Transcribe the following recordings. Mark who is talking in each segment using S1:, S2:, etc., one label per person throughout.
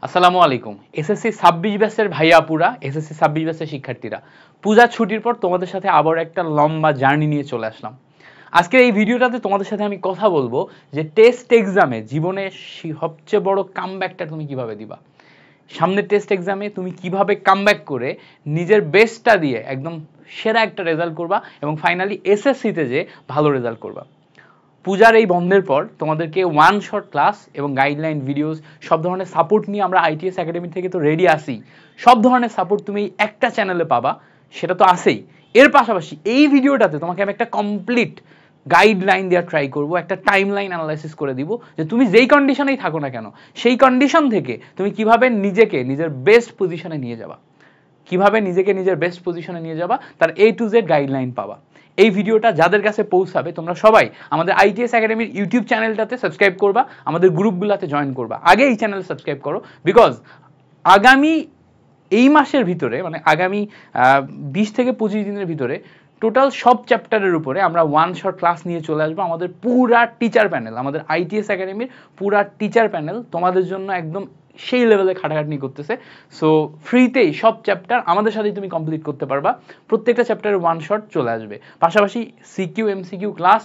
S1: আসসালামু আলাইকুম। এসএসসি 26 ব্যাচের ভাইয়াপুরা, এসএসসি 26 ব্যাচের শিক্ষার্থীরা, পূজার ছুটির পর তোমাদের সাথে আবার একটা লম্বা জার্নি নিয়ে চলে আসলাম। আজকের এই ভিডিওটাতে তোমাদের সাথে আমি কথা বলবো যে টেস্ট এক্সামে জীবনে সবচেয়ে বড় কামব্যাকটা তুমি কিভাবে দিবা। সামনের টেস্ট এক্সামে তুমি কিভাবে কামব্যাক করে নিজের বেস্টটা দিয়ে একদম সেরা একটা রেজাল্ট করবা এবং ফাইনালি এসএসসিতে যে ভালো রেজাল্ট করবা। পূজার এই বন্ধের পর তোমাদেরকে ওয়ান শট ক্লাস এবং গাইডলাইন ভিডিওস সব ধরনের সাপোর্ট নিয়ে আমরা আইটিএস একাডেমি থেকে তো রেডি আসি। সব ধরনের সাপোর্ট তুমি একটা চ্যানেলে পাবা, সেটা তো আসেই। এর পাশাপাশি এই ভিডিওটাতে তোমাকে আমি একটা কমপ্লিট গাইডলাইন দেওয়ার ট্রাই করবো, একটা টাইম লাইন অ্যানালাইসিস করে দিব যে তুমি যেই কন্ডিশনেই থাকো না কেন সেই কন্ডিশন থেকে তুমি কিভাবে নিজেকে নিজের বেস্ট পজিশনে নিয়ে যাবা, কিভাবে নিজেকে নিজের বেস্ট পজিশনে নিয়ে যাবা তার A to Z গাইডলাইন পাবা। এই ভিডিওটা যাদের কাছে পৌঁছাবে তোমরা সবাই আমাদের আইটিএস একাডেমির ইউটিউব চ্যানেলটাতে সাবস্ক্রাইব করবা, আমাদের গ্রুপগুলোতে জয়েন করবা। আগে এই চ্যানেল সাবস্ক্রাইব করো, বিকজ আগামী এই মাসের ভিতরে মানে আগামী 20 থেকে 25 দিনের ভিতরে টোটাল সব চ্যাপ্টারের উপরে আমরা ওয়ান শট ক্লাস নিয়ে চলে আসবো। আমাদের পুরা টিচার প্যানেল, আমাদের আইটিএস একাডেমির পুরা টিচার প্যানেল তোমাদের জন্য একদম সেই লেভেলে খাটাখাটনি করতেছে। সো ফ্রিতেই সব চ্যাপ্টার আমাদের সাথেই তুমি কমপ্লিট করতে পারবা। প্রত্যেকটা চ্যাপ্টারে ওয়ান শট চলে আসবে, পাশাপাশি CQ MCQ class,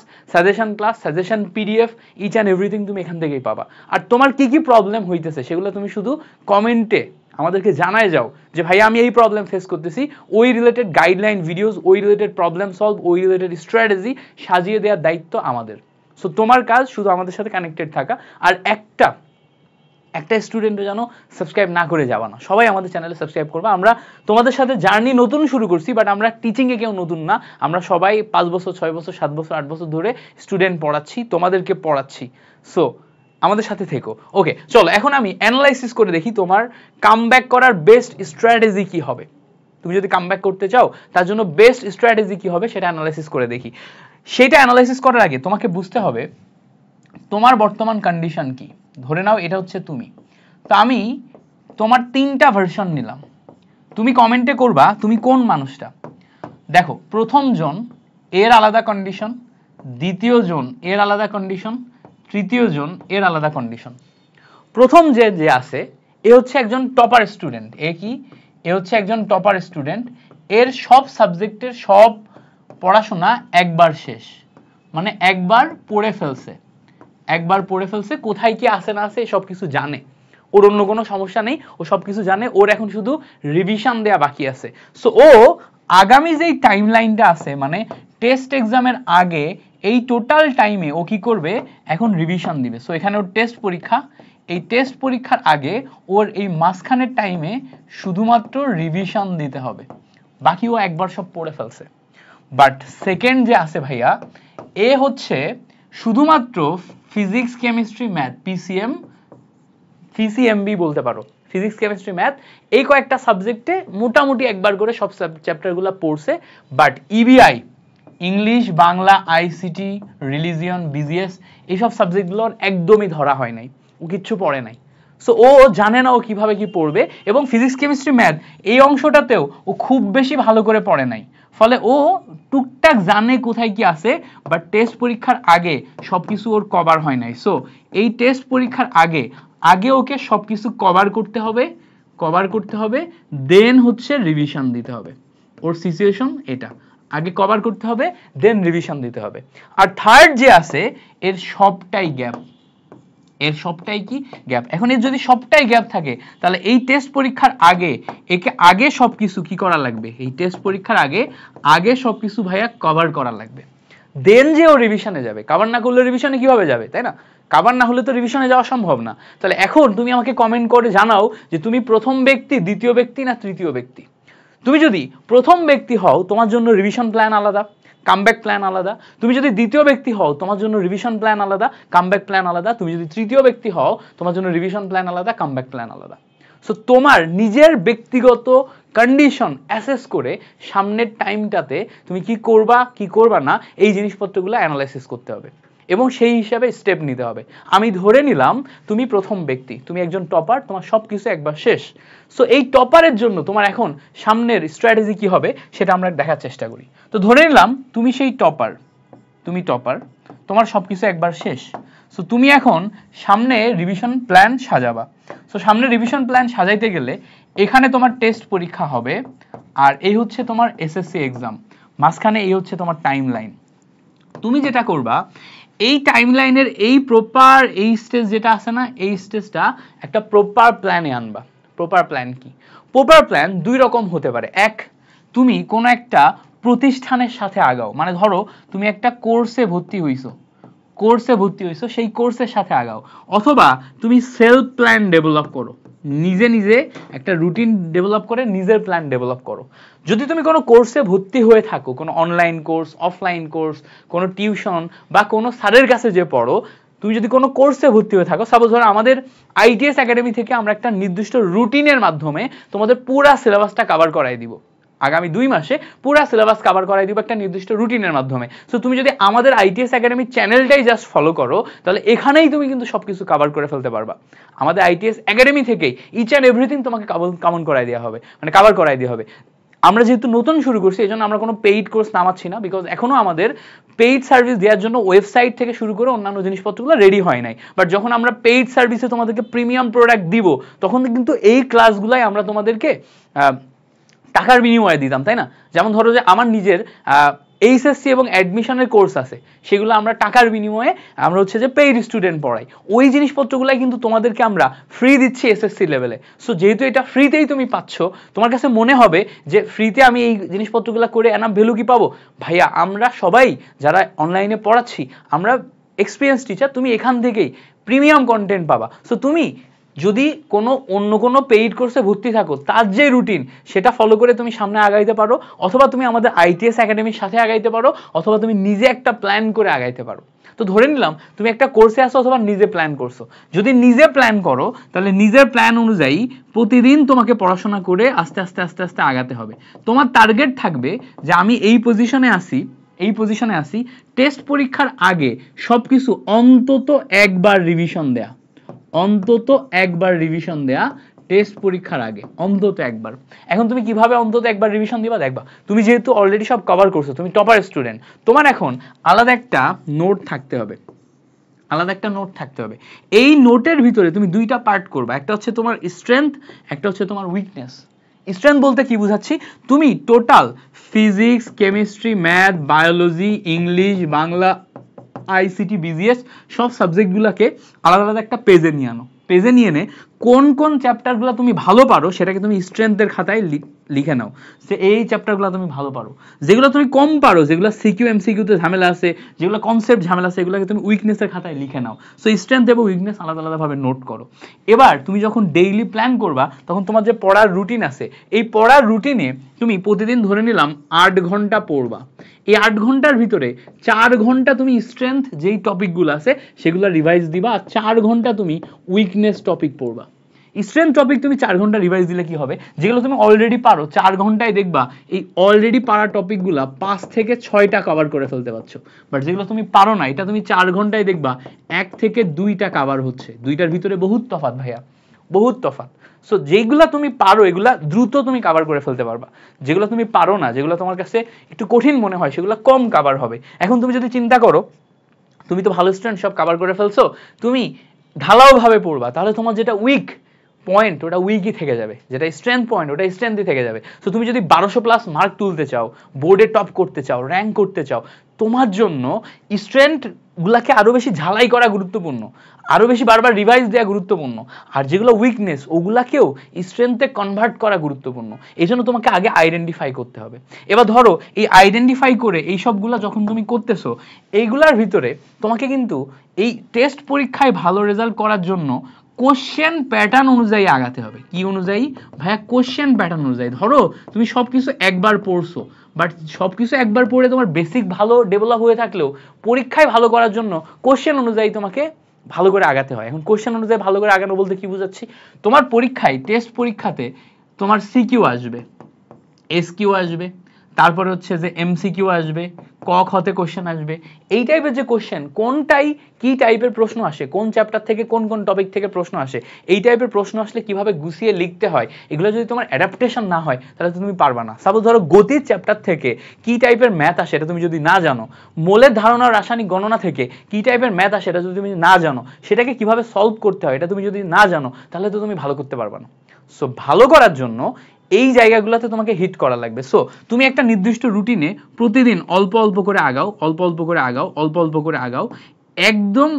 S1: suggestion PDF, each and everything তুমি এখান থেকেই পাবা। আর তোমার কি কি প্রবলেম হইতেছে সেগুলো তুমি শুধু কমেন্টে আমাদেরকে জানায় যাও যে ভাই আমি এই প্রবলেম ফেস করতেছি, ওই রিলেটেড গাইডলাইন ভিডিওস, ওই রিলেটেড প্রবলেম সলভ, ওই রিলেটেড স্ট্র্যাটেজি সাজিয়ে দেওয়ার দায়িত্ব আমাদের। সো তোমার কাজ শুধু আমাদের সাথে কানেক্টেড থাকা। আর একটা স্টুডেন্টও যেন সাবস্ক্রাইব না করে যাবা না, সবাই আমাদের চ্যানেলে সাবস্ক্রাইব করবা। আমরা তোমাদের সাথে জার্নি নতুন শুরু করছি, বাট আমরা টিচিংয়ে কেউ নতুন না। আমরা সবাই 5 বছর 6 বছর 7 বছর 8 বছর ধরে স্টুডেন্ট পড়াচ্ছি, তোমাদেরকে পড়াচ্ছি। সো আমাদের সাথে থেকো। ওকে, চলো এখন আমি অ্যানালাইসিস করে দেখি তোমার কামব্যাক করার বেস্ট স্ট্র্যাটেজি কি হবে। তুমি যদি কামব্যাক করতে চাও তার জন্য বেস্ট স্ট্র্যাটেজি কি হবে সেটা অ্যানালাইসিস করে দেখি। সেটা অ্যানালাইসিস করার আগে তোমাকে বুঝতে হবে তোমার বর্তমান কন্ডিশন কি। ধরে নাও এটা হচ্ছে তুমি, তো আমি তোমার 3টা ভার্সন নিলাম। তুমি কমেন্টে করবা তুমি কোন মানুষটা। দেখো, প্রথম জন এর আলাদা কন্ডিশন, দ্বিতীয় জন এর আলাদা কন্ডিশন, তৃতীয় জন এর আলাদা কন্ডিশন। প্রথম যে আছে এ হচ্ছে একজন টপার স্টুডেন্ট। এ হচ্ছে একজন টপার স্টুডেন্ট। এর সব সাবজেক্টের সব পড়াশোনা একবার শেষ, মানে একবার পড়ে ফেলছে, কোথায় কি আছে না আছে সব কিছু জানে। ওর অন্য কোনো সমস্যা নেই, ও সব কিছু জানে, ওর এখন শুধু রিভিশন দেয়া বাকি আছে। সো ও আগামী যেই টাইম লাইনটা আছে মানে টেস্ট এক্সামের আগে এই টোটাল টাইমে ও কি করবে, এখন রিভিশন দিবে। সো এখানে ওর টেস্ট পরীক্ষা, এই টেস্ট পরীক্ষার আগে ওর এই মাঝখানের টাইমে শুধুমাত্র রিভিশন দিতে হবে, বাকি ও একবার সব পড়ে ফেলছে। বাট সেকেন্ড যে আছে ভাইয়া, এ হচ্ছে শুধুমাত্র ফিজিক্স কেমিস্ট্রি ম্যাথ, পিসিএমবি বলতে পারো, ফিজিক্স কেমিস্ট্রি ম্যাথ, এই কয়েকটা সাবজেক্টে মোটামুটি একবার করে সব চ্যাপ্টারগুলো পড়ছে। But EBI, English, Bangla, ICT, religion, BGS, এইসব সাবজেক্টগুলোর একদমই ধরা হয় নাই, ও কিচ্ছু পড়ে নাই। সো ও জানে না ও কিভাবে কি পড়বে, এবং ফিজিক্স কেমিস্ট্রি ম্যাথ এই অংশটাতেও ও খুব বেশি ভালো করে পড়ে নাই। ফলে ও টুকটাক জানে কোথায় কি আছে, বাট টেস্ট পরীক্ষার আগে সবকিছু ওর কভার হয় নাই। সো এই টেস্ট পরীক্ষার আগে ওকে সবকিছু কভার করতে হবে, দেন হচ্ছে রিভিশন দিতে হবে। ওর সিচুয়েশন এটা, আগে কভার করতে হবে, দেন রিভিশন দিতে হবে। আর থার্ড যে আছে এর সবটাই গ্যাপ, এখন এর যদি সবটাই গ্যাপ থাকে তাহলে এই টেস্ট পরীক্ষার আগে সবকিছু কি করা লাগবে, এই টেস্ট পরীক্ষার আগে সবকিছু ভাইয়া কভার করা লাগবে। দেন যে ও রিভিশনে যাবে, কভার না করলে রিভিশনে কিভাবে যাবে, তাই না? কভার না হলে তো রিভিশনে যাওয়া সম্ভব না। তাহলে এখন তুমি আমাকে কমেন্ট করে জানাও যে তুমি প্রথম ব্যক্তি, দ্বিতীয় ব্যক্তি না তৃতীয় ব্যক্তি। তুমি যদি প্রথম ব্যক্তি হও তোমার জন্য রিভিশন প্ল্যান আলাদা, কামব্যাক প্ল্যান আলাদা। তুমি যদি দ্বিতীয় ব্যক্তি হও তোমার জন্য রিভিশন প্ল্যান আলাদা, কামব্যাক প্ল্যান আলাদা। তুমি যদি তৃতীয় ব্যক্তি হও তোমার জন্য রিভিশন প্ল্যান আলাদা, কামব্যাক প্ল্যান আলাদা। সো তোমার নিজের ব্যক্তিগত কন্ডিশন অ্যাসেস করে সামনের টাইমটাতে তুমি কি করবা না এই জিনিসপত্রগুলো অ্যানালাইসিস করতে হবে এবং সেই হিসাবে স্টেপ নিতে হবে। আমি ধরে নিলাম তুমি প্রথম ব্যক্তি, তুমি একজন টপার, তোমার সব কিছু একবার শেষ। সো এই টপারের জন্য তোমার এখন সামনের স্ট্র্যাটেজি কি হবে সেটা আমরা দেখার চেষ্টা করি। তো ধরে নিলাম তুমি সেই টপার, তোমার সব কিছু একবার শেষ। সো তুমি এখন সামনে রিভিশন প্ল্যান সাজাবা। সো সামনে রিভিশন প্ল্যান সাজাইতে গেলে এখানে তোমার টেস্ট পরীক্ষা হবে, আর এই হচ্ছে তোমার এসএসসি এক্সাম, মাঝখানে এই হচ্ছে তোমার টাইম লাইন। তুমি যেটা করবা, এই টাইম লাইনের এই প্রপার এই স্টেজ যেটা আছে না, এই স্টেজটা একটা প্রপার প্ল্যানে আনবা। প্রপার প্ল্যান কি? প্রপার প্ল্যান দুই রকম হতে পারে। এক, তুমি কোনো একটা প্রতিষ্ঠানের সাথে আগাও, মানে ধরো তুমি একটা কোর্সে ভর্তি হইছো, সেই কোর্সের সাথে আগাও। অথবা তুমি সেলফ প্ল্যান ডেভেলপ করো, নিজে নিজে একটা রুটিন ডেভেলপ করে নিজের প্ল্যান ডেভেলপ করো। যদি তুমি কোনো কোর্সে ভর্তি হয়ে থাকো, কোনো অনলাইন কোর্স, অফলাইন কোর্স, কোনো টিউশন বা কোনো স্যারের কাছে যে পড়ো, তুমি যদি কোনো কোর্সে ভর্তি হয়ে থাকো, সাপোজ ধরো আমাদের আইটিএস একাডেমি থেকে আমরা একটা নির্দিষ্ট রুটিনের মাধ্যমে তোমাদের পুরো সিলেবাসটা কভার করাই দিব। আগামী 2 মাসে পুরো সিলেবাস কভার করাই দিব একটা নির্দিষ্ট রুটিনের মাধ্যমে। সো তুমি যদি আমাদের আইটিএস একাডেমি চ্যানেলটাই জাস্ট ফলো করো, তাহলে এখানেই তুমি কিন্তু সবকিছু কভার করে ফেলতে পারবা। আমাদের আইটিএস একাডেমি থেকেই ইচ অ্যান্ড এভরিথিং তোমাকে কমন করাই দেওয়া হবে, মানে কভার করাই দেওয়া হবে। আমরা যেহেতু নতুন শুরু করছি, এই জন্য আমরা কোনো পেইড কোর্স নামাচ্ছি না, বিকজ এখনো আমাদের পেইড সার্ভিস দেওয়ার জন্য ওয়েবসাইট থেকে শুরু করে অন্যান্য জিনিসপত্রগুলো রেডি হয় নাই। বাট যখন আমরা পেইড সার্ভিসে তোমাদেরকে প্রিমিয়াম প্রোডাক্ট দিব, তখন কিন্তু এই ক্লাসগুলাই আমরা তোমাদেরকে টাকার বিনিময়ে দিতাম, তাই না? যেমন ধরো যে আমার নিজের এইচএসসি এবং অ্যাডমিশনের কোর্স আছে, সেগুলো আমরা টাকার বিনিময়ে আমরা হচ্ছে যে পেইড স্টুডেন্ট পড়াই। ওই জিনিসপত্রগুলাই কিন্তু তোমাদেরকে আমরা ফ্রি দিচ্ছি এসএসসি লেভেলে। সো যেহেতু এটা ফ্রিতেই তুমি পাচ্ছ, তোমার কাছে মনে হবে যে ফ্রিতে আমি এই জিনিসপত্রগুলো করে এনাফ ভ্যালু কি পাবো? ভাইয়া, আমরা সবাই যারা অনলাইনে পড়াচ্ছি, আমরা এক্সপিরিয়েন্স টিচার, তুমি এখান থেকেই প্রিমিয়াম কন্টেন্ট পাবা। সো তুমি যদি অন্য কোনো পেইড কোর্সে ভর্তি থাকো, তার যে রুটিন সেটা ফলো করে তুমি সামনে আগাইতে পারো, অথবা তুমি আমাদের আইটিএস একাডেমির সাথে আগাইতে পারো, অথবা তুমি নিজে একটা প্ল্যান করে আগাইতে পারো। তো ধরে নিলাম তুমি একটা কোর্সে আসো অথবা নিজে প্ল্যান করছো। যদি নিজে প্ল্যান করো, তাহলে নিজের প্ল্যান অনুযায়ী প্রতিদিন তোমাকে পড়াশোনা করে আস্তে আস্তে আস্তে আস্তে আগাতে হবে। তোমার টার্গেট থাকবে যে আমি এই পজিশনে আসি, টেস্ট পরীক্ষার আগে সবকিছু অন্তত একবার রিভিশন দেয়া, টেস্ট পরীক্ষার আগে অন্তত একবার। এখন তুমি কিভাবে অন্তত একবার রিভিশন দিবা? দেখবা, তুমি যেহেতু অলরেডি সব কভার করছো, তুমি টপার স্টুডেন্ট, তোমার এখন আলাদা একটা নোট থাকতে হবে। এই নোটের ভিতরে তুমি দুইটা পার্ট করবা, একটা হচ্ছে তোমার স্ট্রেংথ, একটা হচ্ছে তোমার উইকনেস। স্ট্রেংথ বলতে কি বুঝাচ্ছি? তুমি total physics, chemistry, math, biology, English, Bangla, ICT, BGS সব সাবজেক্টগুলোকে আলাদা আলাদা একটা পেজে নিয়ে এনে কোন কোন চ্যাপ্টারগুলো তুমি ভালো পারো সেটাকে তুমি স্ট্রেংথের খাতায় লিখে নাও, যে এই চ্যাপ্টারগুলো তুমি ভালো পারো। যেগুলো তুমি কম পারো, যেগুলো সিকিউ এমসিকিউতে ঝামেলা আছে, যেগুলো কনসেপ্ট ঝামেলা আছে, এগুলোকে তুমি উইকনেসের খাতায় লিখে নাও। সো স্ট্রেংথ এবং উইকনেস আলাদা আলাদাভাবে নোট করো। এবার তুমি যখন ডেইলি প্ল্যান করবা, তখন তোমার যে পড়ার রুটিন আছে, এই পড়ার রুটিনে তুমি প্রতিদিন ধরে নিলাম 8 ঘন্টা পড়বা। এই 8 ঘন্টার ভিতরে 4 ঘন্টা তুমি স্ট্রেংথ যেই টপিকগুলো আছে সেগুলো রিভাইজ দিবা, আর 4 ঘন্টা তুমি উইকনেস টপিক পড়বা। স্ট্রেংথ টপিক তুমি 4 ঘন্টা রিভাইজ দিলে কি হবে? যেগুলো তুমি অলরেডি পারো, 4 ঘন্টায় দেখবা এই অলরেডি পারা টপিকগুলো 5 থেকে 6টা কভার করে ফেলতে পারছো। বাট যেগুলো তুমি পারো না, এটা তুমি 4 ঘন্টায় দেখবা 1 থেকে 2টা কভার হচ্ছে। দুইটার ভিতরে বহুত তফাৎ ভাইয়া, বহুত তফাৎ। সো যেগুলো তুমি পারো এগুলা দ্রুত তুমি কভার করে ফেলতে পারবা। যেগুলো তুমি পারো না, যেগুলো তোমার কাছে একটু কঠিন মনে হয়, সেগুলো কম কভার হবে। এখন তুমি যদি চিন্তা করো, তুমি তো ভালো স্টুডেন্ট, সব কভার করে ফেলছো, তুমি ঢালাও ভাবে পড়বা, তাহলে তোমার যেটা উইক পয়েন্ট ওটা উইকই থেকে যাবে, যেটা স্ট্রেংথ পয়েন্ট ওটা স্ট্রেংথই থেকে যাবে। সো তুমি যদি 1200+ মার্ক তুলতে চাও, বোর্ডে টপ করতে চাও, র্যাঙ্ক করতে চাও, তোমার জন্য স্ট্রেংথ গুলাকে আরো বেশি ঝালাই করা গুরুত্বপূর্ণ, আরো বেশি বারবার রিভাইজ দেওয়া গুরুত্বপূর্ণ, আর যেগুলো উইকনেস ওগুলাকেও স্ট্রেংথে কনভার্ট করা গুরুত্বপূর্ণ। এই জন্য তোমাকে আগে আইডেন্টিফাই করতে হবে। এবার ধরো এই আইডেন্টিফাই করে এই সবগুলা যখন তুমি করতেছো, এইগুলার ভিতরে তোমাকে কিন্তু এই টেস্ট পরীক্ষায় ভালো রেজাল্ট করার জন্য কোশ্চেন প্যাটার্ন অনুযায়ী আগাতে হবে। কি অনুযায়ী ভাইয়া? কোশ্চেন প্যাটার্ন অনুযায়ী। ধরো তুমি সবকিছু একবার পড়ছো, বাট সবকিছু একবার পড়ে তোমার বেসিক ভালো ডেভেলপ হয়ে থাকলেও পরীক্ষায় ভালো করার জন্য কোশ্চেন অনুযায়ী তোমাকে ভালো করে আগাতে হয়। এখন কোশ্চেন অনুযায়ী ভালো করে আগানো বলতে কি বুঝাচ্ছি? তোমার পরীক্ষায় টেস্ট পরীক্ষাতে তোমার সিকিউ আসবে, এসকিউ আসবে, তারপরে হচ্ছে যে এমসিকিউ আসবে, ক খতে কোশ্চেন আসবে, এই টাইপের যে কোশ্চেন, কোনটাই কি টাইপের প্রশ্ন আসে, কোন চ্যাপ্টার থেকে কোন কোন টপিক থেকে প্রশ্ন আসে, এই টাইপের প্রশ্ন আসলে কিভাবে গুছিয়ে লিখতে হয়, এগুলো যদি তোমার অ্যাডাপ্টেশন না হয় তাহলে তুমি পারবা না। সাপোজ ধরো গতির চ্যাপ্টার থেকে কি টাইপের ম্যাথ আসে এটা তুমি যদি না জানো, মোলের ধারণা রাসায়নিক গণনা থেকে কি টাইপের ম্যাথ আসে এটা যদি তুমি না জানো, সেটাকে কিভাবে সলভ করতে হয় এটা তুমি যদি না জানো, তাহলে তো তুমি ভালো করতে পারবা না। সো ভালো করার জন্য এই জায়গাগুলোতে তোমাকে হিট করা লাগবে। সো তুমি একটা নির্দিষ্ট রুটিনে প্রতিদিন অল্প অল্প করে আগাও, অল্প অল্প করে আগাও, অল্প অল্প করে আগাও, একদম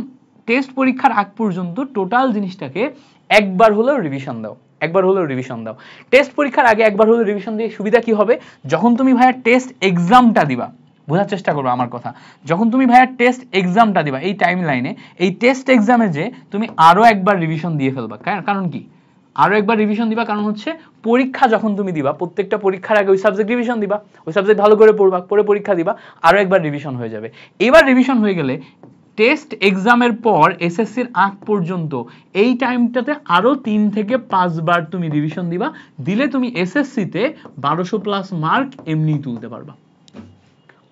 S1: টেস্ট পরীক্ষার আগ পর্যন্ত টোটাল জিনিসটাকে একবার হলেও রিভিশন দাও, একবার হলেও রিভিশন দাও। টেস্ট পরীক্ষার আগে একবার হলেও রিভিশন দিয়ে সুবিধা কি হবে, যখন তুমি ভাইয়া টেস্ট এক্সামটা দিবা, বোঝার চেষ্টা করো আমার কথা, যখন তুমি ভাইয়া টেস্ট এক্সামটা দিবা এই টাইম লাইনে, এই টেস্ট এক্সামে যে তুমি আরো একবার রিভিশন দিয়ে ফেলবা। কারণ কি আরো একবার রিভিশন দিবা, কারণ হচ্ছে পরীক্ষা যখন তুমি দিবা, প্রত্যেকটা পরীক্ষার আগে ওই সাবজেক্ট রিভিশন দিবা, ওই সাবজেক্ট ভালো করে পড়বা, পরে পরীক্ষা দিবা, আরো একবার রিভিশন হয়ে যাবে। এবার রিভিশন হয়ে গেলে টেস্ট এক্সামের পর এসএসসির আগ পর্যন্ত এই টাইমটাতে আরো 3 থেকে 5 বার তুমি রিভিশন দিবা, দিলে তুমি এসএসসিতে 1200 প্লাস মার্ক এমনি তুলতে পারবা,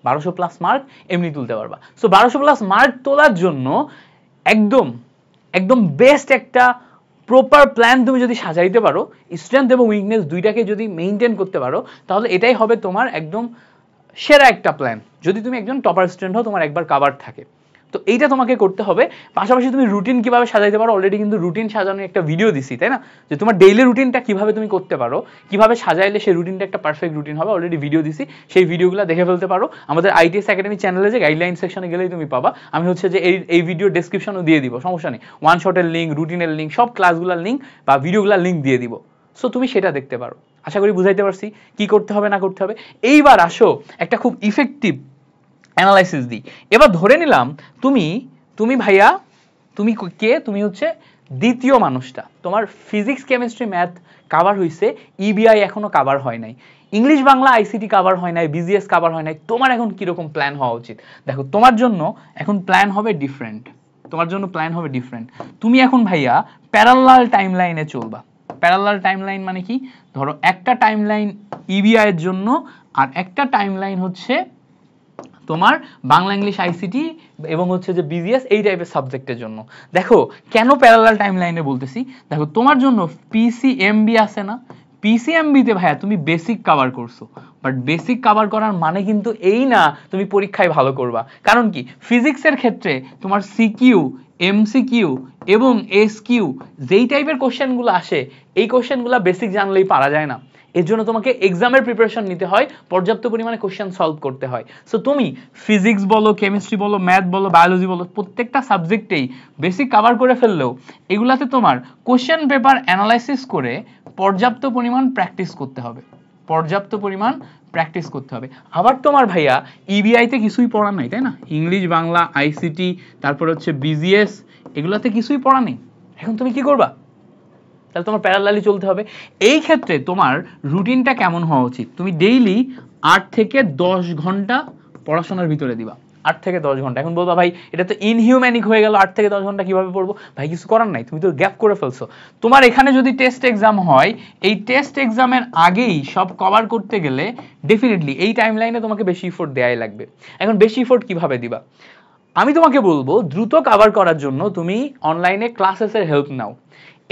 S1: 1200 প্লাস মার্ক এমনি তুলতে পারবা। সো 1200 প্লাস মার্ক তোলার জন্য একদম একদম বেস্ট একটা প্রপার প্ল্যান তুমি যদি সাজাইতে পারো, স্ট্রেংথ এবং উইকনেস দুইটাকে যদি মেইনটেইন করতে পারো, তাহলে এটাই হবে তোমার একদম সেরা একটা প্ল্যান। যদি তুমি একজন টপার স্টুডেন্ট হও, তোমার একবার কভার থাকে, তো এইটা তোমাকে করতে হবে। পাশাপাশি তুমি রুটিন কিভাবে সাজাইতে পারো, অলরেডি কিন্তু রুটিন সাজানোর একটা ভিডিও দিছি, তাই না, যে তোমার ডেইলি রুটিনটা কিভাবে তুমি করতে পারো, কিভাবে সাজাইলে সেই রুটিনটা একটা পারফেক্ট রুটিন হবে, অলরেডি ভিডিও দিছি, সেই ভিডিওগুলো দেখে ফেলতে পারো। আমাদের আইটিএস একাডেমি চ্যানেলে যে গাইডলাইন সেকশনে গেলেই তুমি পাবা। আমি হচ্ছে যে এই ভিডিও ডেসক্রিপশনও দিয়ে দিব, সমস্যা নেই, ওয়ান শটের লিঙ্ক, রুটিনের লিঙ্ক, সব ক্লাসগুলোর লিঙ্ক বা ভিডিওগুলোর লিঙ্ক দিয়ে দিব। সো তুমি সেটা দেখতে পারো। আশা করি বুঝাইতে পারছি কি করতে হবে না করতে হবে। এইবার আসো একটা খুব ইফেক্টিভ অ্যানালাইসিস দিই। এবার ধরে নিলাম তুমি ভাইয়া তুমি কে, তুমি হচ্ছে দ্বিতীয় মানুষটা, তোমার ফিজিক্স কেমিস্ট্রি ম্যাথ কাভার হইছে, ইবিআই এখনো কাভার হয় নাই, ইংলিশ বাংলা আইসিটি কাভার হয় নাই, বিজিএস কাভার হয় নাই। তোমার এখন কিরকম প্ল্যান হওয়া উচিত? দেখো তোমার জন্য এখন প্ল্যান হবে ডিফারেন্ট, তোমার জন্য প্ল্যান হবে ডিফারেন্ট। তুমি এখন ভাইয়া প্যারালাল টাইমলাইনে চলবা। প্যারালাল টাইমলাইন মানে কি, ধরো একটা টাইমলাইন ইবিআই এর জন্য আর একটা টাইমলাইন হচ্ছে তোমার বাংলা ইংলিশ আইসিটি এবং হচ্ছে যে বিজিএস এই টাইপের সাবজেক্টের জন্য। দেখো কেন প্যারালাল টাইমলাইনে বলতেছি, দেখো তোমার জন্য পিসিএমবি আছে না, পিসিএমবিতে ভাইয়া তুমি বেসিক কভার করছো, বাট বেসিক কভার করার মানে কিন্তু এই না তুমি পরীক্ষায় ভালো করবা। কারণ কি ফিজিক্সের ক্ষেত্রে তোমার সিকিউ, এমসিকিউ এবং এসকিউ যেই টাইপের কোশ্চেনগুলো আসে, এই কোশ্চেনগুলো বেসিক জানলেই পারা যায় না। এর জন্য তোমাকে এক্সামের প্রিপারেশন নিতে হয়, পর্যাপ্ত পরিমাণে কোশ্চেন সলভ করতে হয়। সো তুমি ফিজিক্স বলো, কেমিস্ট্রি বলো, ম্যাথ বলো, বায়োলজি বলো, প্রত্যেকটা সাবজেক্টেই বেসিক কভার করে ফেললেও এগুলাতে তোমার কোশ্চেন পেপার অ্যানালাইসিস করে পর্যাপ্ত পরিমাণ প্র্যাকটিস করতে হবে, পর্যাপ্ত পরিমাণ প্র্যাকটিস করতে হবে। আবার তোমার ভাইয়া ইবিআইতে কিছুই পড়া নাই, তাই না, ইংলিশ বাংলা আইসিটি তারপর হচ্ছে বিজিএস এগুলাতে কিছুই পড়া নেই, এখন তুমি কি করবা? তাহলে তোমার প্যারালালি চলতে হবে। এই ক্ষেত্রে তোমার রুটিনটা কেমন হওয়া উচিত, তুমি ডেইলি 8 থেকে 10 ঘন্টা পড়াশোনার ভিতরে দিবা, 8 থেকে 10 ঘন্টা। এখন বলবা ভাই এটা তো ইনহিউম্যানিক হয়ে গেল, 8 থেকে 10 ঘন্টা কিভাবে পড়বো? ভাই কিছু করার নাই, তুমি তো গ্যাপ করে ফেলছো। তোমার এখানে যদি টেস্ট এক্সাম হয়, এই টেস্ট এক্সামের আগেই সব কভার করতে গেলে ডেফিনেটলি এই টাইমলাইনে তোমাকে বেশি এফোর্ট দেয়াই লাগবে। এখন বেশি এফোর্ট কিভাবে দিবা? আমি তোমাকে বলবো দ্রুত কভার করার জন্য তুমি অনলাইনে ক্লাসেসের হেল্প নাও।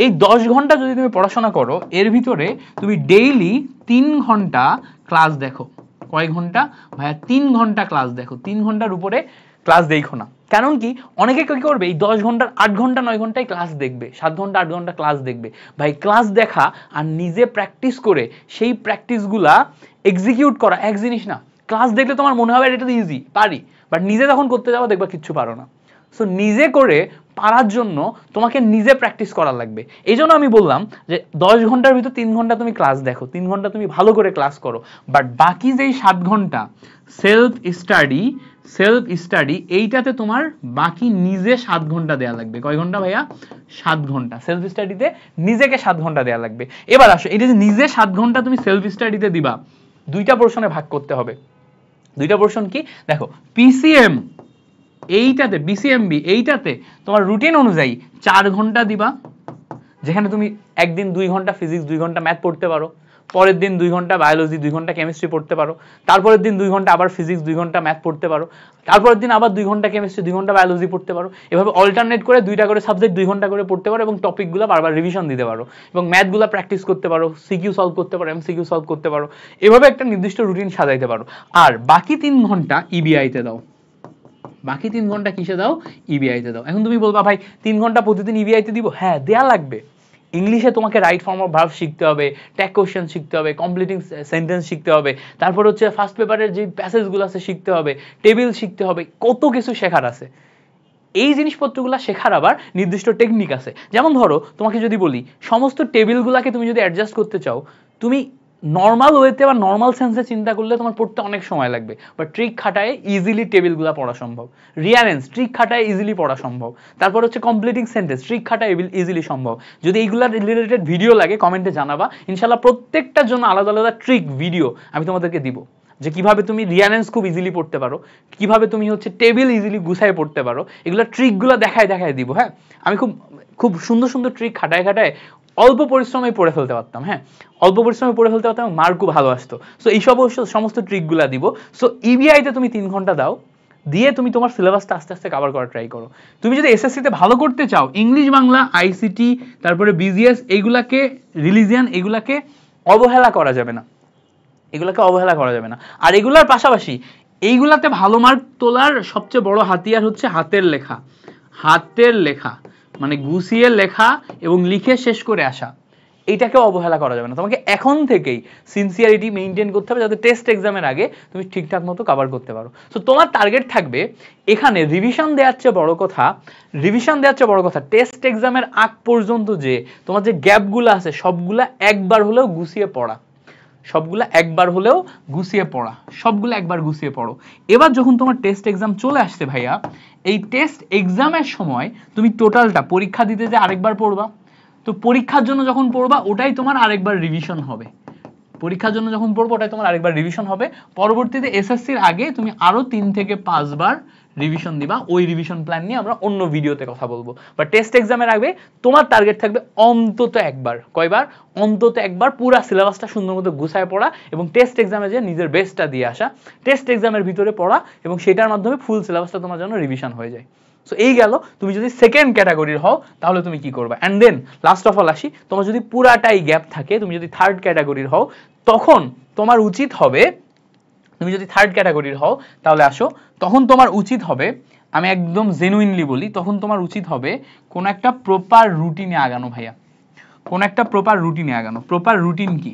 S1: এই 10 ঘন্টা যদি তুমি পড়াশোনা করো, এর ভিতরে তুমি ডেইলি 3 ঘন্টা ক্লাস দেখো। কয় ঘন্টা ভাইয়া? 3 ঘন্টা ক্লাস দেখো। 3 ঘন্টার উপরে ক্লাস দেখো না। কারণ কি অনেকে কি করবে, এই 10 ঘন্টার 8 ঘন্টা 9 ঘন্টায় ক্লাস দেখবে, 7 ঘন্টা 8 ঘন্টা ক্লাস দেখবে। ভাই ক্লাস দেখা আর নিজে প্র্যাকটিস করে সেই প্র্যাকটিসগুলা এক্সিকিউট করা এক জিনিস না। ক্লাস দেখলে তোমার মনে হবে এটা তো ইজি, পারি, বাট নিজে যখন করতে যাবো দেখবা কিচ্ছু পারো না। সো নিজে করে পারার জন্য তোমাকে নিজে প্র্যাকটিস করা লাগবে। এই জন্য আমি বললাম যে 10 ঘন্টার ভিতর 3 ঘন্টা তুমি ক্লাস দেখো, 3 ঘন্টা তুমি ভালো করে ক্লাস করো, বাট বাকি যেই 7 ঘন্টা সেলফ স্টাডি এইটাতে তোমার বাকি নিজে 7 ঘন্টা দেয়া লাগবে। কয় ঘন্টা ভাইয়া? 7 ঘন্টা সেলফ স্টাডিতে নিজেকে 7 ঘন্টা দেয়া লাগবে। এবার আসো, এটা যে নিজে 7 ঘন্টা তুমি সেলফ স্টাডিতে দিবা, দুইটা পোরশনে ভাগ করতে হবে। দুইটা পোরশন কি দেখো, পিসিএম এইটাতে, বিসিএমবি এইটাতে তোমার রুটিন অনুযায়ী 4 ঘন্টা দিবা, যেখানে তুমি একদিন 2 ঘন্টা ফিজিক্স 2 ঘন্টা ম্যাথ পড়তে পারো, পরের দিন 2 ঘন্টা বায়োলজি, 2 ঘন্টা কেমিস্ট্রি পড়তে পারো, তারপরের দিন 2 ঘন্টা আবার ফিজিক্স, 2 ঘন্টা ম্যাথ পড়তে পারো, তারপরের দিন আবার 2 ঘন্টা কেমিস্ট্রি, 2 ঘন্টা বায়োলজি পড়তে পারো। এভাবে অল্টারনেট করে 2টা করে সাবজেক্ট 2 ঘন্টা করে পড়তে পারো এবং টপিকগুলো বারবার রিভিশন দিতে পারো এবং ম্যাথগুলো প্র্যাকটিস করতে পারো, সিকিউ সলভ করতে পারো, এমসিকিউ সলভ করতে পারো। এভাবে একটা নির্দিষ্ট রুটিন সাজাইতে পারো। আর বাকি 3 ঘন্টা ইবিআইতে দাও। বাকি 3 ঘন্টা কিসে দাও? ইবিআইতে দাও। এখন তুমি বলবা ভাই 3 ঘন্টা প্রতিদিন ইবিআইতে দিব? হ্যাঁ, দেয়া লাগবে। ইংলিশে তোমাকে রাইট ফর্ম অফ ভার্ব শিখতে হবে, ট্যাগ কোশ্চেন শিখতে হবে, কমপ্লিটিং সেন্টেন্স শিখতে হবে, তারপর হচ্ছে ফার্স্ট পেপারের যে প্যাসেজগুলো আছে শিখতে হবে, টেবিল শিখতে হবে, কত কিছু শেখার আছে। এই জিনিসপত্রগুলো শেখার আবার নির্দিষ্ট টেকনিক আছে। যেমন ধরো তোমাকে যদি বলি সমস্ত টেবিলগুলোকে তুমি যদি অ্যাডজাস্ট করতে চাও, তুমি নর্মাল ওয়েতে বা নর্মাল সেন্সে চিন্তা করলে তোমার পড়তে অনেক সময় লাগবে, বাট ট্রিক খাটায় ইজিলি টেবিলগুলো পড়া সম্ভব। রিয়ারেন্স ট্রিক খাটায় ইজিলি পড়া সম্ভব। তারপর হচ্ছে কমপ্লিটিং সেন্টেন্স ট্রিক খাটায় ইজিলি সম্ভব। যদি এইগুলা রিলেটেড ভিডিও লাগে কমেন্টে জানাবা, ইনশাল্লাহ প্রত্যেকটার জন্য আলাদা আলাদা ট্রিক ভিডিও আমি তোমাদেরকে দিব, যে কিভাবে তুমি রিয়ারেন্স খুব ইজিলি পড়তে পারো, কিভাবে তুমি হচ্ছে টেবিল ইজিলি গুছায় পড়তে পারো, এগুলো ট্রিকগুলো দেখায় দিব। হ্যাঁ, আমি খুব সুন্দর সুন্দর ট্রিক খাটায় অল্প পরিশ্রমে পড়ে ফেলতে পারতাম। হ্যাঁ, অল্প পরিশ্রমে পড়ে ফেলতে পারতাম, মার্কও ভালো আসতো। সো এই সমস্ত ট্রিকগুলা দিব। সো ইবিআইতে তুমি 3 ঘন্টা দাও, দিয়ে তুমি তোমার সিলেবাসটা আস্তে আস্তে কভার করার ট্রাই করো। তুমি যদি এসএসসিতে ভালো করতে চাও, ইংলিশ, বাংলা, আইসিটি, তারপরে বিজিএস, এইগুলাকে, রিলিজিয়ান, এগুলাকে অবহেলা করা যাবে না, এগুলাকে অবহেলা করা যাবে না। আর এগুলার পাশাপাশি এইগুলাতে ভালো মার্ক তোলার সবচেয়ে বড় হাতিয়ার হচ্ছে হাতের লেখা। হাতের লেখা মানে গুছিয়ে লেখা এবং লিখে শেষ করে আসা, এইটাকে অবহেলা করা যাবে না। তোমাকে এখন থেকেই সিনসিয়ারিটি মেইনটেইন করতে হবে, যাতে টেস্ট এক্সামের আগে তুমি ঠিকঠাক মতো কভার করতে পারো। সো তোমার টার্গেট থাকবে এখানে রিভিশন দেওয়ার চেয়ে বড় কথা টেস্ট এক্সামের আগ পর্যন্ত যে তোমার যে গ্যাপগুলো আছে সবগুলা একবার হলেও গুছিয়ে পড়া, সবগুলা একবার গুছিয়ে পড়ো। এবার যখন তোমার টেস্ট এক্সাম চলে আসছে ভাইয়া, এই টেস্ট এক্সামের সময় তুমি টোটালটা পরীক্ষা দিতে যে আরেকবার পড়বা, তো পরীক্ষার জন্য যখন পড়বা ওটাই তোমার আরেকবার রিভিশন হবে। পরবর্তীতে এসএসসির আগে তুমি আরো 3 থেকে 5 বার রিভিশন দিবা। ওই রিভিশন প্ল্যান নিয়ে আমরা অন্য ভিডিওতে কথা বলবো। বাট টেস্ট এক্সামের আগে তোমার টার্গেট থাকবে অন্তত একবার, কয়বার? অন্তত একবার পুরো সিলেবাসটা সুন্দর মতো গুছায় পড়া এবং টেস্ট এক্সামে যে নিজের বেস্টটা দিয়ে আসা, টেস্ট এক্সামের ভিতরে পড়া এবং সেটার মাধ্যমে ফুল সিলেবাসটা তোমার জন্য রিভিশন হয়ে যায়। সো এই গেল, তুমি যদি সেকেন্ড ক্যাটাগরির হও তাহলে তুমি কি করবা। And then last of all আসি, তোমার যদি পুরাটাই গ্যাপ থাকে, তুমি যদি থার্ড ক্যাটাগরির হও, তখন তোমার উচিত হবে, তুমি যদি থার্ড ক্যাটাগরির হও তাহলে আসো, তখন তোমার উচিত হবে, আমি একদম জেনুইনলি বলি, তখন তোমার উচিত হবে কোন একটা প্রপার রুটিনে আগানো ভাইয়া, কোন একটা প্রপার রুটিনে আগানো। প্রপার রুটিন কি?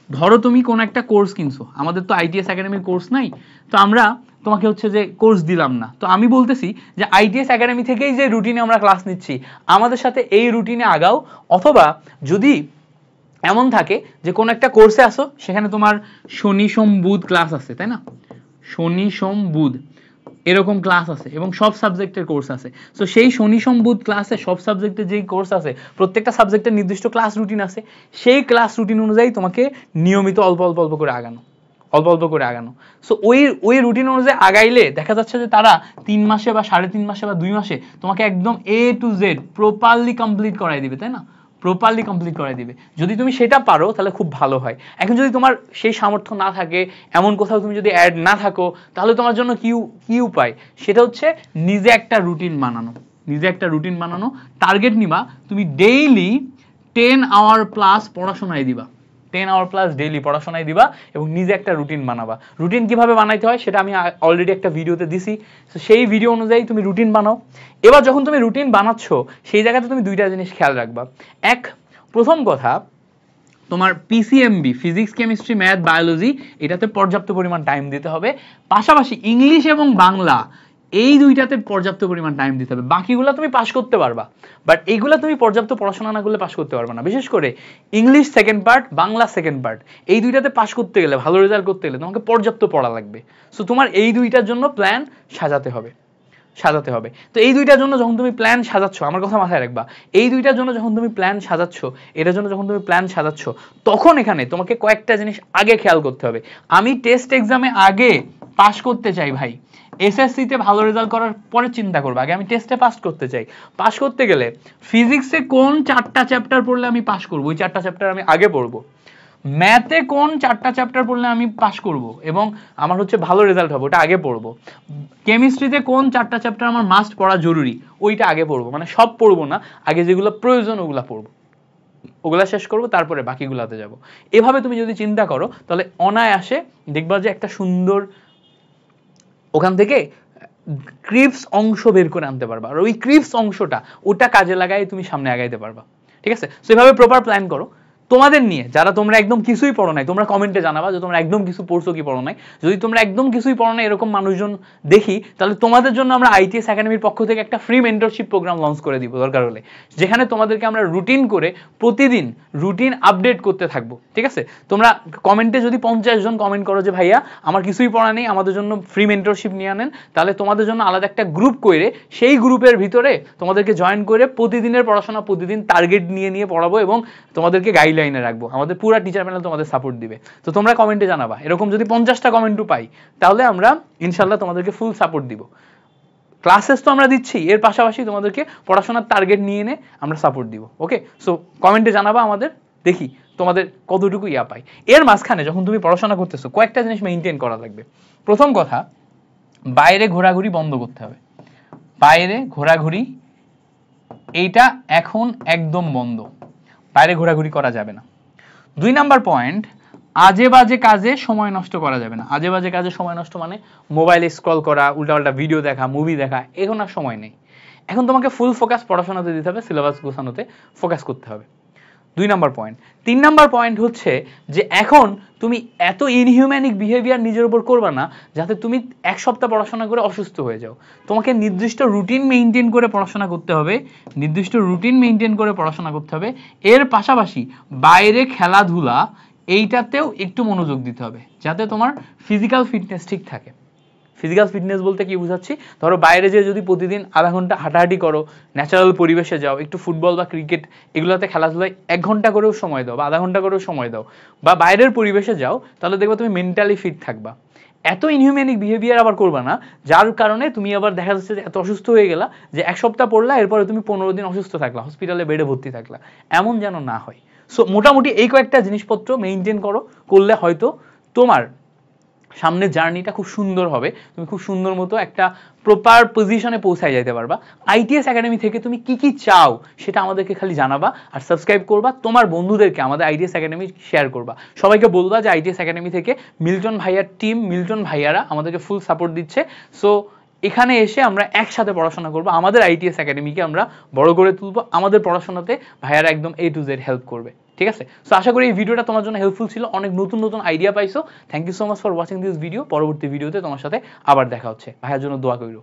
S1: ধরো তুমি কোন একটা কোর্স কিনছো, আমাদের তো আইটিএস একাডেমির কোর্স নাই, তো আমরা তোমাকে হচ্ছে যে কোর্স দিলাম না, তো আমি বলতেছি যে আইটিএস একাডেমি থেকেই যে রুটিনে আমরা ক্লাস নিচ্ছি আমাদের সাথে এই রুটিনে আগাও। অথবা যদি এমন থাকে যে কোন একটা কোর্সে আসো, সেখানে তোমার শনি সোম বুধ ক্লাস আছে, তাই না? শনি সোম বুধ এরকম ক্লাস আছে এবং সব সাবজেক্টের কোর্স আছে। সো সেই শনি সোম বুধ ক্লাসে সব সাবজেক্টের যেই কোর্স আছে, প্রত্যেকটা সাবজেক্টের নির্দিষ্ট ক্লাস রুটিন আছে, সেই ক্লাস রুটিন অনুযায়ী তোমাকে নিয়মিত অল্প অল্প করে আগানো। সো ওই রুটিন অনুযায়ী আগাইলে দেখা যাচ্ছে যে তারা 3 মাসে বা 3.5 মাসে বা 2 মাসে তোমাকে একদম A to Z properly complete করাই দিবে, তাই না? প্রপারলি কমপ্লিট করে দিবে। যদি তুমি সেটা পারো তাহলে খুব ভালো হয়। এখন যদি তোমার সেই সামর্থ্য না থাকে, এমন কোথাও তুমি যদি অ্যাড না থাকো, তাহলে তোমার জন্য কি উপায়? সেটা হচ্ছে নিজে একটা রুটিন বানানো। টার্গেট নিবা তুমি ডেইলি 10 আওয়ার প্লাস পড়াশোনায় দিবা, 10 আওয়ার প্লাস ডেইলি পড়াশোনায় দিবা এবং নিজে একটা রুটিন বানাবা। রুটিন কিভাবে বানাইতে হয় সেটা আমি অলরেডি একটা ভিডিওতে দিছি, তো সেই ভিডিও অনুযায়ী তুমি রুটিন বানাও। এবার যখন তুমি রুটিন বানাচ্ছ, সেই জায়গাতে তুমি 2টা জিনিস খেয়াল রাখবা। প্রথম কথা, তোমার PCMB physics chemistry math biology এটাতে পর্যাপ্ত পরিমাণ টাইম দিতে হবে। পাশাপাশি ইংলিশ এবং বাংলা এই 2টাতে পর্যাপ্ত পরিমাণ টাইম দিতে হবে। বাকিগুলো তুমি পাস করতে পারবা, বাট এইগুলা তুমি পর্যাপ্ত পড়াশোনা না করলে পাস করতে পারবে না। বিশেষ করে English second part, Bangla second part, এই 2টাতে পাস করতে গেলে, ভালো রেজাল্ট করতে গেলে তোমাকে পর্যাপ্ত পড়া লাগবে। সো তোমার এই 2টার জন্য প্ল্যান সাজাতে হবে। তো এই 2টার জন্য যখন তুমি প্ল্যান সাজাচ্ছ, আমার কথা মাথায় রাখবা, এই 2টার জন্য যখন তুমি প্ল্যান সাজাচ্ছ, তখন এখানে তোমাকে কয়েকটা জিনিস আগে খেয়াল করতে হবে। আমি টেস্ট এক্সামে আগে পাস করতে চাই ভাই, এসএসসিতে ভালো রেজাল্ট করার পরে চিন্তা করবো, আগে আমি টেস্টে পাস করতে চাই। পাস করতে গেলে ফিজিক্সে কোন 4টা চ্যাপ্টার পড়লে আমি পাস করবো, ওই 4টা চ্যাপ্টার আমি আগে পড়বো। ম্যাথে কোন 4টা চ্যাপ্টার পড়লে আমি পাস করব এবং আমার হচ্ছে ভালো রেজাল্ট হবে, ওটা আগে পড়বো। কেমিস্ট্রিতে কোন 4টা চ্যাপ্টার আমার মাস্ট পড়া জরুরি, ওইটা আগে পড়বো। মানে সব পড়বো না, আগে যেগুলো প্রয়োজন ওগুলা পড়বো, ওগুলা শেষ করবো, তারপরে বাকিগুলাতে যাব। এভাবে তুমি যদি চিন্তা করো তাহলে অনায়াসে দেখবা যে একটা সুন্দর ওখান থেকে ক্রিপস অংশ বের করে আনতে পারবা, আর ওই ক্রিপস অংশটা ওটা কাজে লাগাই তুমি সামনে আগাইতে পারবা। ঠিক আছে, সো এভাবে প্রপার প্ল্যান করো তোমাদের নিয়ে। যারা তোমরা একদম কিছুই পড়ো নাই, তোমরা কমেন্টে জানাবা যে তোমরা একদম কিছু পড়ছো কি পড়ো নাই। যদি তোমরা একদম কিছুই পড়ো নাই এরকম মানুষজন দেখি, তাহলে তোমাদের জন্য আমরা আইটিএস একাডেমির পক্ষ থেকে একটা ফ্রি মেন্টরশিপ প্রোগ্রাম লঞ্চ করে দিব দরকার হলে, যেখানে তোমাদেরকে আমরা রুটিন করে প্রতিদিন রুটিন আপডেট করতে থাকবো। ঠিক আছে, তোমরা কমেন্টে যদি 50 জন কমেন্ট করো যে ভাইয়া আমার কিছুই পড়া নেই, আমাদের জন্য ফ্রি মেন্টরশিপ নিয়ে আনেন, তাহলে তোমাদের জন্য আলাদা একটা গ্রুপ করে সেই গ্রুপের ভিতরে তোমাদেরকে জয়েন করে প্রতিদিনের পড়াশোনা প্রতিদিন টার্গেট নিয়ে নিয়ে পড়াবো এবং তোমাদেরকে গাইডলাইনে রাখবো। আমাদের পুরো টিচার প্যানেল তোমাদের সাপোর্ট দিবে। তো তোমরা কমেন্টে জানাবা, এরকম যদি 50টা কমেন্টও পাই তাহলে আমরা ইনশাল্লাহ তোমাদেরকে ফুল সাপোর্ট দিব। ক্লাসেস তো আমরা দিচ্ছি, এর পাশাপাশি তোমাদেরকে পড়াশোনার টার্গেট নিয়ে এনে আমরা সাপোর্ট দিব। ওকে, সো কমেন্টে জানাবা আমাদের, দেখি তোমাদের কতটুকু ইয়া পাই। এর মাঝখানে যখন তুমি পড়াশোনা করতেছো কয়েকটা জিনিস মেইনটেইন করা লাগবে। প্রথম কথা, বাইরে ঘোরাঘুরি বন্ধ করতে হবে। বাইরে ঘোরাঘুরি এইটা এখন একদম বন্ধ, বাইরে ঘোরাঘুরি করা যাবে না। 2 নাম্বার পয়েন্ট, আজে বাজে কাজে সময় নষ্ট করা যাবে না। আজে বাজে কাজে সময় নষ্ট মানে মোবাইলে স্ক্রল করা, উল্টাপাল্টা ভিডিও দেখা, মুভি দেখা, এখন আর সময় নেই। এখন তোমাকে ফুল ফোকাস পড়াশোনাতে দিতে হবে, সিলেবাস গোছানোতে ফোকাস করতে হবে। 2 নাম্বার পয়েন্ট। 3 নাম্বার পয়েন্ট হচ্ছে যে এখন তুমি এত ইনহিউম্যানিক বিহেভিয়ার নিজের উপর করবা না যাতে তুমি 1 সপ্তাহ পড়াশোনা করে অসুস্থ হয়ে যাও। তোমাকে নির্দিষ্ট রুটিন মেইনটেইন করে পড়াশোনা করতে হবে, নির্দিষ্ট রুটিন মেইনটেইন করে পড়াশোনা করতে হবে। এর পাশাপাশি বাইরে খেলাধুলা এইটাতেও একটু মনোযোগ দিতে হবে যাতে তোমার ফিজিক্যাল ফিটনেস ঠিক থাকে। ফিজিক্যাল ফিটনেস বলতে কি বুঝাচ্ছি, ধরো বাইরে যে যদি প্রতিদিন আধা ঘন্টা হাঁটাহাঁটি করো, ন্যাচারাল পরিবেশে যাও, একটু ফুটবল বা ক্রিকেট এগুলোতে খেলাধুলায় 1 ঘন্টা করেও সময় দাও বা আধা ঘন্টা করেও সময় দাও, বা বাইরের পরিবেশে যাও, তাহলে দেখবে তুমি মেন্টালি ফিট থাকবা। এত ইনহিউম্যানিক বিহেভিয়ার আবার করবা না যার কারণে তুমি আবার দেখা যাচ্ছে যে এত অসুস্থ হয়ে গেলা যে 1 সপ্তাহ পড়লা, এরপরে তুমি 15 দিন অসুস্থ থাকলা, হসপিটালে বেডে ভর্তি থাকলা, এমন যেন না হয়। সো মোটামুটি এই কয়েকটা জিনিসপত্র মেইনটেইন করলে হয়তো তোমার সামনের জার্নিটা খুব সুন্দর হবে, তুমি খুব সুন্দর মতো একটা প্রপার পজিশনে পৌঁছায় যেতে পারবা। আইটিএস একাডেমি থেকে তুমি কি কি চাও সেটা আমাদেরকে খালি জানাবা, আর সাবস্ক্রাইব করবা, তোমার বন্ধুদেরকে আমাদের আইটিএস একাডেমি শেয়ার করবা, সবাইকে বলবা যে আইটিএস একাডেমি থেকে মিল্টন ভাইয়ার টিম, মিল্টন ভাইয়ারা আমাদেরকে ফুল সাপোর্ট দিচ্ছে। সো এখানে এসে আমরা একসাথে পড়াশোনা করবো, আমাদের আইটিএস একাডেমিকে আমরা বড় করে তুলবো, আমাদের পড়াশোনাতে ভাইয়ারা একদম A to Z হেল্প করবে। ঠিক আছে, সো আশা করি এই ভিডিওটা তোমার জন্য হেল্পফুল ছিল, অনেক নতুন নতুন আইডিয়া পাইছো। Thank you so much for watching this video. পরবর্তী ভিডিওতে তোমার সাথে আবার দেখা হচ্ছে, ভাইয়ার জন্য দোয়া কইরো।